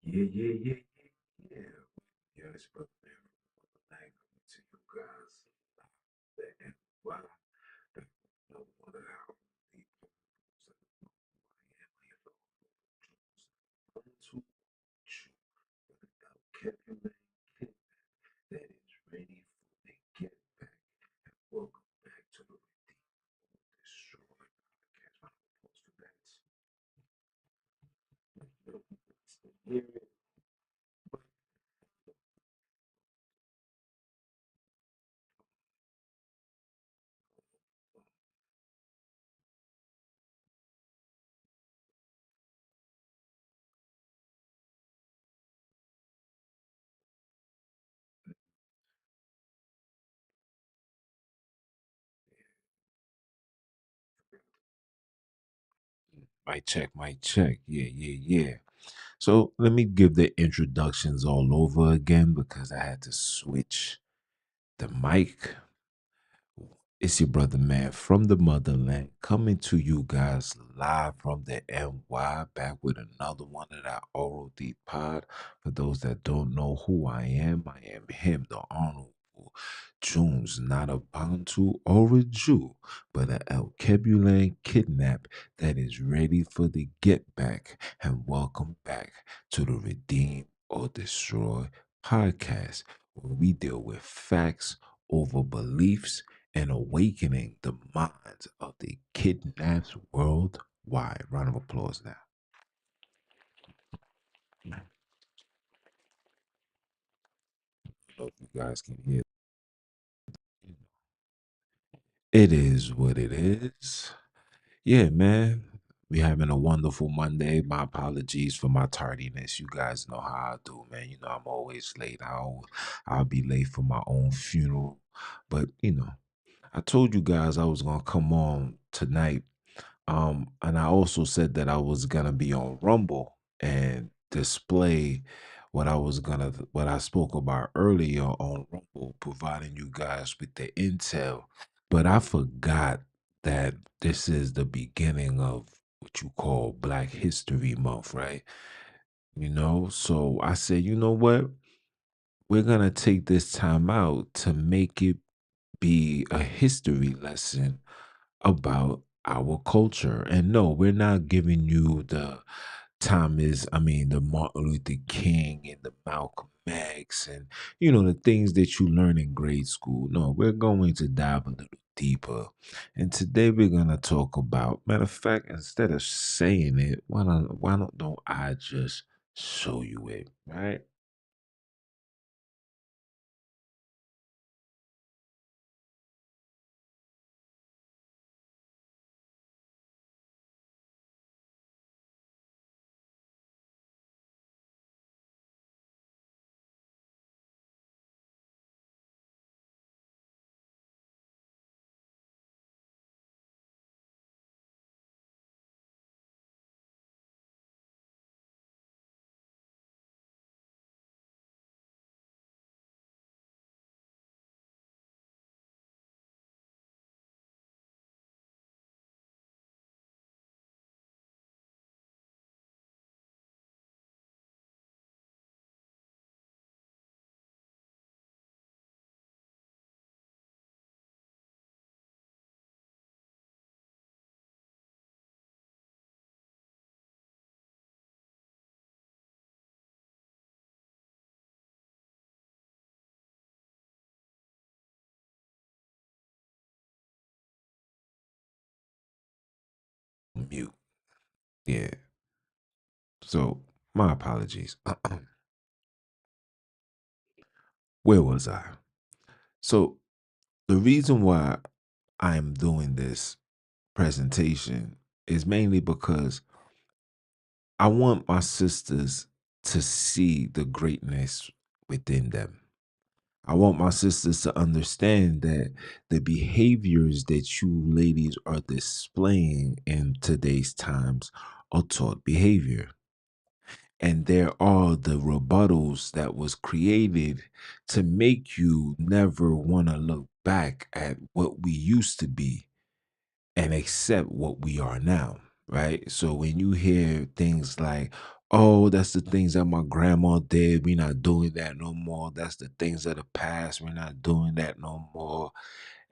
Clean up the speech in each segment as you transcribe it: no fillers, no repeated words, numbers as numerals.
Yeah, yeah, yeah, yeah, yeah. Yeah, it's brother man from another land coming to you guys. The NY, the number one of our people. One, two, two. Vocabulary kit that is ready for the get back. And welcome back to the Redeem or Destroy podcast. Round of applause for that. Hear it, but mic check, mic check. Yeah, yeah, yeah. So let me give the introductions all over again because I had to switch the mic. It's your brother man from the motherland coming to you guys live from the NY, back with another one of that oral deep pod. For those that don't know who I am him, the honorable Jones, not a Bantu or a Jew, but a El Kebulan kidnap that is ready for the get back. And welcome back to the Redeem or Destroy podcast, where we deal with facts over beliefs and awakening the minds of the kidnapped worldwide. Round of applause now. I don't know if you guys can hear. It is what it is. Yeah, man. We having a wonderful Monday. My apologies for my tardiness. You guys know how I do, man. You know I'm always late. I'll be late for my own funeral. But I told you guys I was gonna come on tonight. And I also said that I was gonna be on Rumble and display what I spoke about earlier on Rumble, providing you guys with the intel. But I forgot that this is the beginning of what you call Black History Month, right? So I said, you know what? We're gonna take this time out to make it be a history lesson about our culture. And no, we're not giving you the Martin Luther King and the Malcolm X and, the things that you learn in grade school. No, we're going to dive a little deeper. And today we're going to talk about, matter of fact, instead of saying it, why don't I just show you it, right? Mute. Yeah. So, my apologies. Where was I? So, the reason why I'm doing this presentation is mainly because I want my sisters to see the greatness within them. I want my sisters to understand that the behaviors that you ladies are displaying in today's times are taught behavior. And there are the rebuttals that was created to make you never want to look back at what we used to be and accept what we are now, right? So when you hear things like, Oh, that's the things that my grandma did. We not doing that no more. That's the things of the past. We're not doing that no more.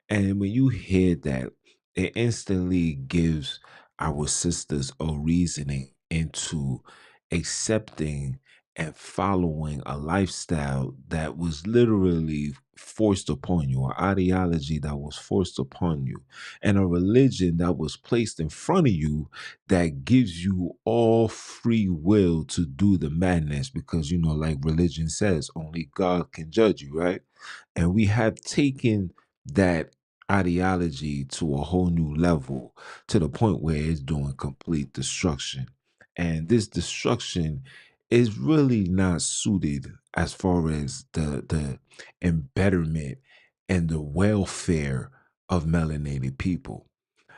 And when you hear that, it instantly gives our sisters a reasoning into accepting and following a lifestyle that was literally forced upon you, an ideology that was forced upon you, and a religion that was placed in front of you that gives you all free will to do the madness because, like religion says, only God can judge you, right? And we have taken that ideology to a whole new level to the point where it's doing complete destruction. And this destruction is really not suited as far as the embetterment and the welfare of melanated people.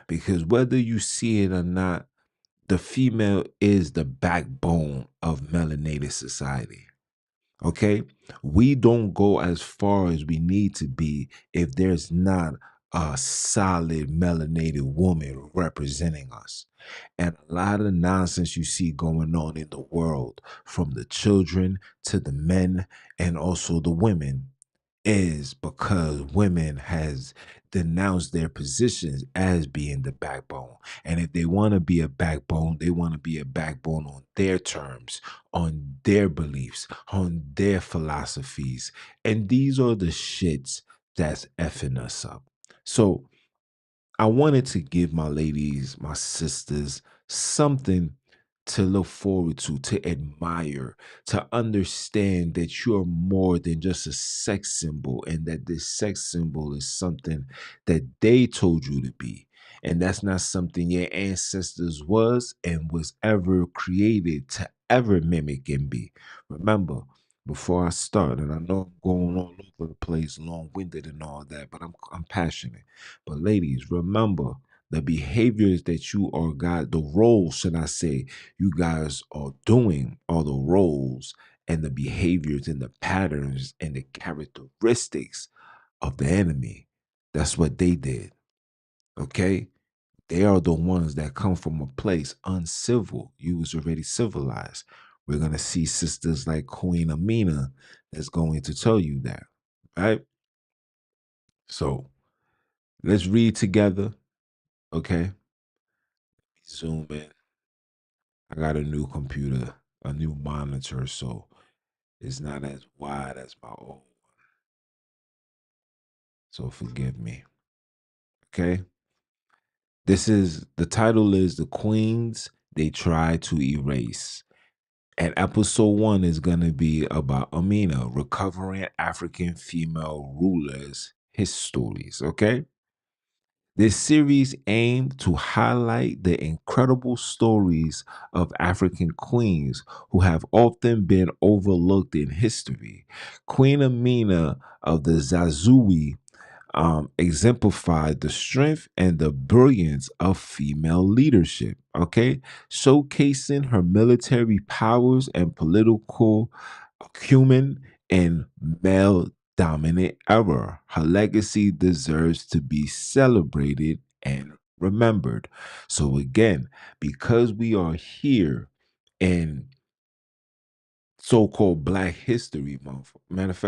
Because whether you see it or not, the female is the backbone of melanated society. Okay. We don't go as far as we need to be if there's not a solid melanated woman representing us. And a lot of the nonsense you see going on in the world, from the children to the men and also the women, is because women has denounced their positions as being the backbone. And if they want to be a backbone, they want to be a backbone on their terms, on their beliefs, on their philosophies. And these are the shits that's effing us up. So I wanted to give my ladies, my sisters, something to look forward to admire, to understand that you're more than just a sex symbol and that this sex symbol is something that they told you to be. And that's not something your ancestors was and was ever created to ever mimic and be. Remember, before I start, and I know I'm going all over the place, long-winded and all that, but I'm passionate. But ladies, remember the behaviors that you are God, the roles, should I say, you guys are doing are the roles and the behaviors and the patterns and the characteristics of the enemy. That's what they did. Okay. They are the ones that come from a place uncivil. You was already civilized. We're gonna see sisters like Queen Amina that's going to tell you that. Right? So let's read together. Okay. Zoom in. I got a new computer, a new monitor, so it's not as wide as my old. So forgive me. Okay. This is the title is The Queens They Try to Erase. And episode one is going to be about Amina, recovering African female rulers, his stories. Okay. This series aimed to highlight the incredible stories of African queens who have often been overlooked in history. Queen Amina of the Zazzau exemplified the strength and the brilliance of female leadership, okay? Showcasing her military powers and political acumen in male dominant era. Her legacy deserves to be celebrated and remembered. So, again, because we are here in so called Black History Month, matter of fact,